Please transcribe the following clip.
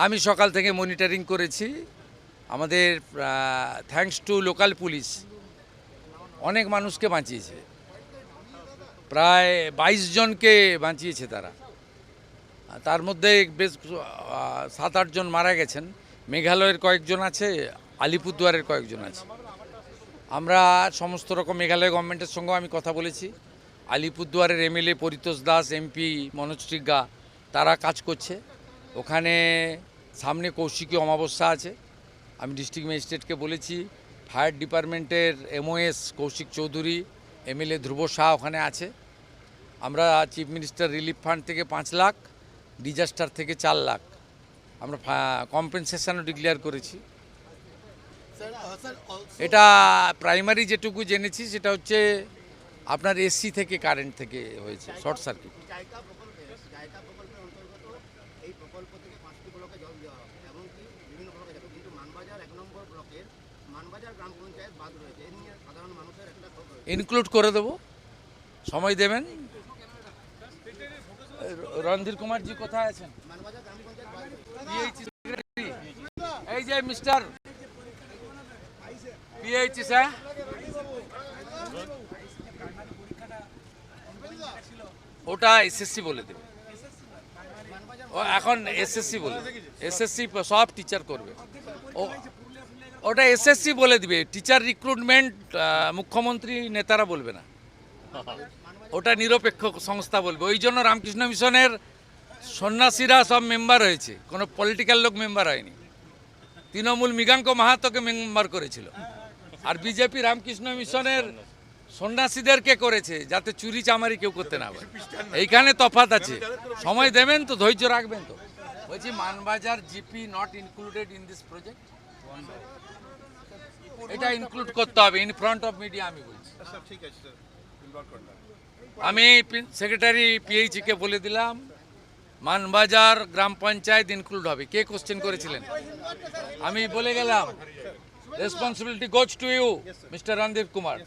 আমি সকাল থেকে মনিটরিং করেছি। আমাদের থ্যাঙ্কস টু লোকাল পুলিশ অনেক মানুষকে বাঁচিয়েছে, প্রায় 22 জনকে বাঁচিয়েছে তারা। তার মধ্যে বেশ 7-8 জন মারা গেছেন। মেঘালয়ের কয়েকজন আছে, আলিপুরদুয়ারের কয়েকজন আছে। আমরা সমস্ত রকম মেঘালয় গভর্নমেন্টের সঙ্গেও আমি কথা বলেছি। আলিপুরদুয়ারের এমএলএ পরিতোষ দাস, এমপি মনোজ টিগ্গা তারা কাজ করছে। ওখানে সামনে কৌশিকী অমাবস্যা আছে। আমি ডিস্ট্রিক্ট ম্যাজিস্ট্রেটকে বলেছি, ফায়ার ডিপার্টমেন্টের এমওএস কৌশিক চৌধুরী, এমএলএ ধ্রুব শাহ ওখানে আছে। আমরা চিফ মিনিস্টার রিলিফ ফান্ড থেকে 5 লাখ, ডিজাস্টার থেকে 4 লাখ আমরা কম্পেনসেশনও ডিক্লেয়ার করেছি। এটা প্রাইমারি যেটুকু জেনেছি সেটা হচ্ছে আপনার এসি থেকে কারেন্ট থেকে হয়েছে শর্ট সার্কিট। ইনক্লুড করে দেবো, সময় দেবেন। রণধীর কুমার জি কোথায় আছেন? এই যে মিস্টার পিএইচি স্যার, ওটা এসএসসি বলে দেবে। ও এখন এসএসসি বলে, এসএসসি সব টিচার করবে। ওটা এসএসসি বলে দিবে। টিচার রিক্রুটমেন্ট মুখ্যমন্ত্রী নেতারা বলবে না, ওটা নিরপেক্ষ সংস্থা বলবে। ওই জন্য রামকৃষ্ণ মিশনের সন্ন্যাসীরা সব মেম্বার হয়েছে, কোনো পলিটিক্যাল লোক মেম্বার হয়নি। তৃণমূল মৃগাঙ্ক মাহাতোকে মেম্বার করেছিল, আর বিজেপি রামকৃষ্ণ মিশনের সন্ন্যাসীদেরকে করেছে যাতে চুরি চামারি কেউ করতে না পারে। এইখানে তফাৎ আছে, সময় দেবেন তো, ধৈর্য রাখবেন তো। বলছি Manbazar GP not included in this project, এটা ইনক্লুড করতে হবে ইন ফ্রন্ট অফ মিডিয়া। আমি বলছি, আমি সেক্রেটারি পিএইচকে বলে দিলাম মানবাজার গ্রাম পঞ্চায়েত ইনক্লুড হবে। কে কোশ্চেন করেছিলেন? আমি বলে গেলাম, responsibility goes to you Mr Randeep Kumar.